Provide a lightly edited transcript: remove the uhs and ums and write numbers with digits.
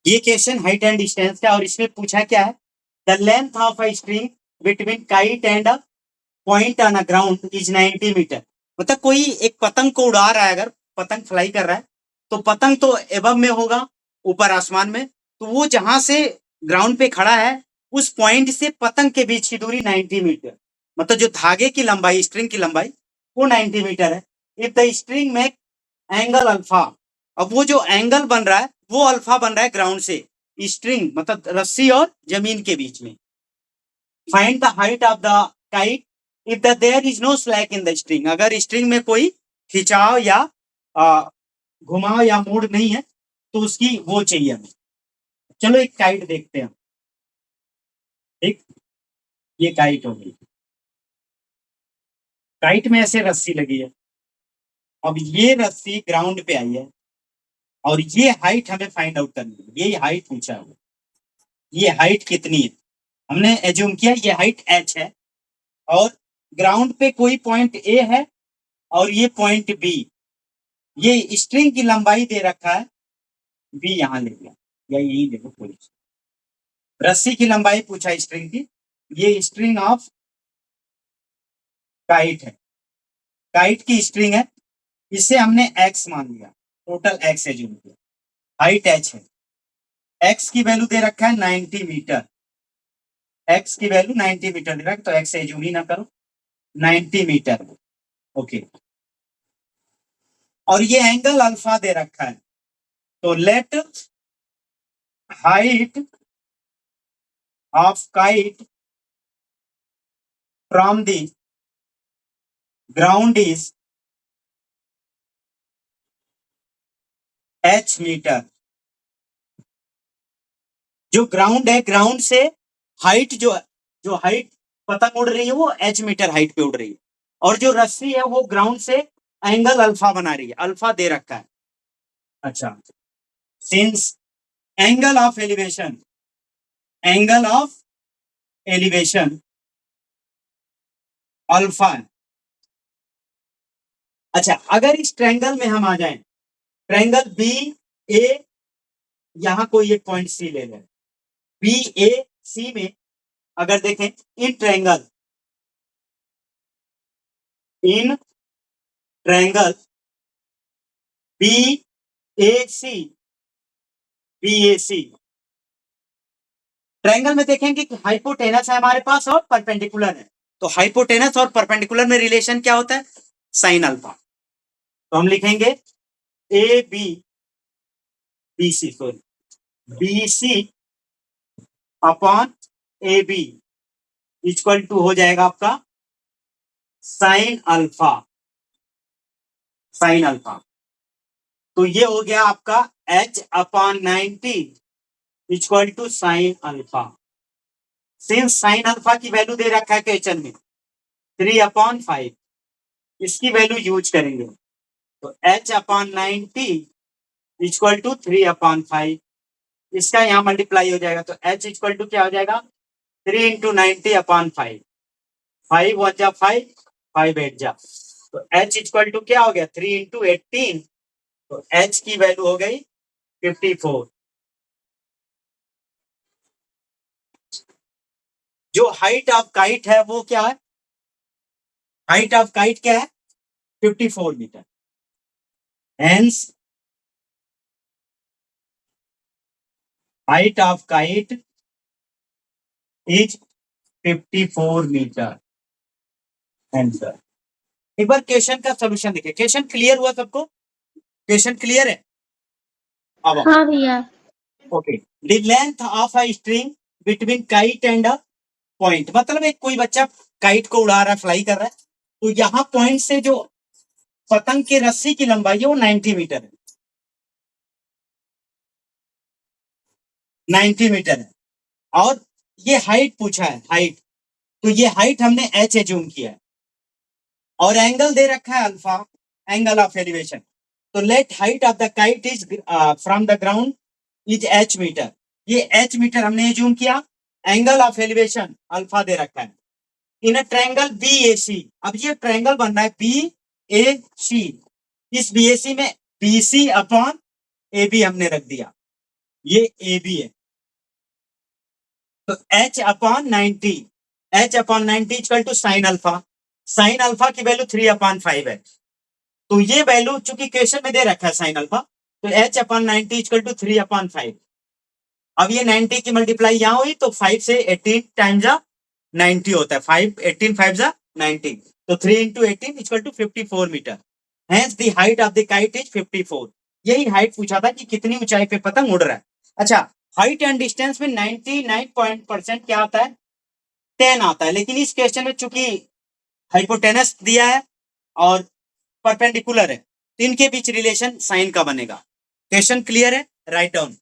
ये question height and distance का, और इसमें पूछा क्या है, the length of a string between kite and a point on a ground is 90 metre. मतलब कोई एक पतंग को उड़ा रहा है, अगर पतंग फ्लाई कर रहा है तो पतंग तो एबव में होगा, ऊपर आसमान में, तो वो जहां से ग्राउंड पे खड़ा है उस पॉइंट से पतंग के बीच की दूरी 90 मीटर, मतलब जो धागे की लंबाई, स्ट्रिंग की लंबाई, वो 90 मीटर है। इफ द स्ट्रिंग में एंगल अल्फा, अब वो जो एंगल बन रहा है वो अल्फा बन रहा है ग्राउंड से स्ट्रिंग, मतलब रस्सी और जमीन के बीच में। Find the height of the kite if the there is no slack in the string, अगर स्ट्रिंग में कोई खिंचाव या घुमाव या मोड़ नहीं है तो उसकी वो चाहिए हमें। चलो एक काइट देखते हैं। एक ये काइट हो गई, काइट में ऐसे रस्सी लगी है, अब ये रस्सी ग्राउंड पे आई है और ये हाइट हमें फाइंड आउट करनी है, ये हाइट पूछा है, ये हाइट कितनी है। हमने एज्यूम किया ये हाइट h है और ग्राउंड पे कोई पॉइंट ए है और ये पॉइंट बी, ये स्ट्रिंग की लंबाई दे रखा है बी, यहां ले लिया या यही देखो पूरी रस्सी की लंबाई पूछा स्ट्रिंग की, ये स्ट्रिंग ऑफ काइट है, काइट की स्ट्रिंग है, इसे हमने एक्स मान लिया, टोटल एक्स एज्यूम किया, हाइट एच है, एक्स की वैल्यू दे रखा है 90 मीटर, एक्स की वैल्यू 90 मीटर दे रखा है, तो एक्स एज्यूम ही ना करो, 90 मीटर, ओके। और ये एंगल अल्फा दे रखा है, तो let height of kite from the ground is h metre. जो ग्राउंड है, ग्राउंड से हाइट जो जो हाइट पतंग उड़ रही है वो h मीटर हाइट पे उड़ रही है, और जो रस्सी है वो ग्राउंड से एंगल अल्फा बना रही है, अल्फा दे रखा है। अच्छा, since angle of elevation, angle of elevation alpha है। अच्छा, अगर इस ट्रायंगल में हम आ जाएं, ट्रायंगल बी ए, यहां कोई एक पॉइंट सी ले लें, बी ए सी में अगर देखें, in triangle, in triangle B A C, B A C triangle में देखेंगे कि हाइपोटेनस है हमारे पास और परपेंडिकुलर है, तो हाइपोटेनस और परपेंडिकुलर में रिलेशन क्या होता है, साइन अल्फा। तो हम लिखेंगे A B, B C sorry, B C upon A B equal to हो जाएगा आपका साइन अल्फा, साइन अल्फा। तो ये हो गया आपका h upon 90 equal to sine alpha. Since sine alpha की वैल्यू दे रखा है क्वेश्चन में 3/5, इसकी वैल्यू यूज करेंगे, तो h अपॉन 90 इक्वल टू 3/5, इसका यहाँ मल्टीप्लाई हो जाएगा, तो h इक्वल टू क्या हो जाएगा, 3 इंटू 90/5, 5 वन जा 5, 5 8 जा, तो h इक्वल टू क्या हो गया, 3 इंटू 18, तो h की वैल्यू हो गई 54। जो हाइट ऑफ काइट है वो क्या है, हाइट ऑफ काइट क्या है, 54 metre, hence height of kite is 54 metre answer. एक बार क्वेश्चन का सॉल्यूशन देखिए, क्वेश्चन क्लियर हुआ सबको, क्वेश्चन क्लियर है। अब हाँ भैया। Okay, the length of a string between kite and a point, मतलब एक कोई बच्चा काइट को उड़ा रहा है, फ्लाई कर रहा है, तो यहाँ पॉइंट से जो पतंग की रस्सी की लंबाई है वो 90 मीटर है, 90 मीटर है, और ये हाइट पूछा है, हाइट, तो ये हाइट हमने h एज्यूम किया है, और एंगल दे रखा है अल्फा, एंगल ऑफ एलिवेशन, तो let height of the kite is from the ground is h metre, ये h मीटर हमने एज्यूम किया, एंगल ऑफ एलिवेशन अल्फा दे रखा है इन अ ट्रायंगल बी ए सी। अब ये ट्रायंगल बन रहा है बी ए सी, इस बी ए सी में B C upon A B हमने रख दिया, ये ए बी है। तो h upon 90, h upon 90 equal to sine alpha. Sine alpha की वैल्यू 3/5 है। तो ये वैल्यू चूंकि क्वेश्चन में दे रखा है साइन अल्फा, तो h अपॉन 90 इक्वल टू 3/5। अब ये 90 की मल्टीप्लाई यहां हुई तो 5 से 18 टाइम्स 90 होता है। 5 18 5 90, तो 3 into 18 equal to 54 metre. Hence the height of the kite is 54। यही हाइट पूछा था कि कितनी ऊंचाई पे पतंग उड़ रहा है। अच्छा, हाइट एंड डिस्टेंस में 99% क्या आता है, 10 आता है। लेकिन इस क्वेश्चन में चूंकि हाइपोटेनस दिया है और परपेंडिकुलर है, तो इनके बीच रिलेशन साइन का बनेगा। क्वेश्चन क्लियर है? Write down.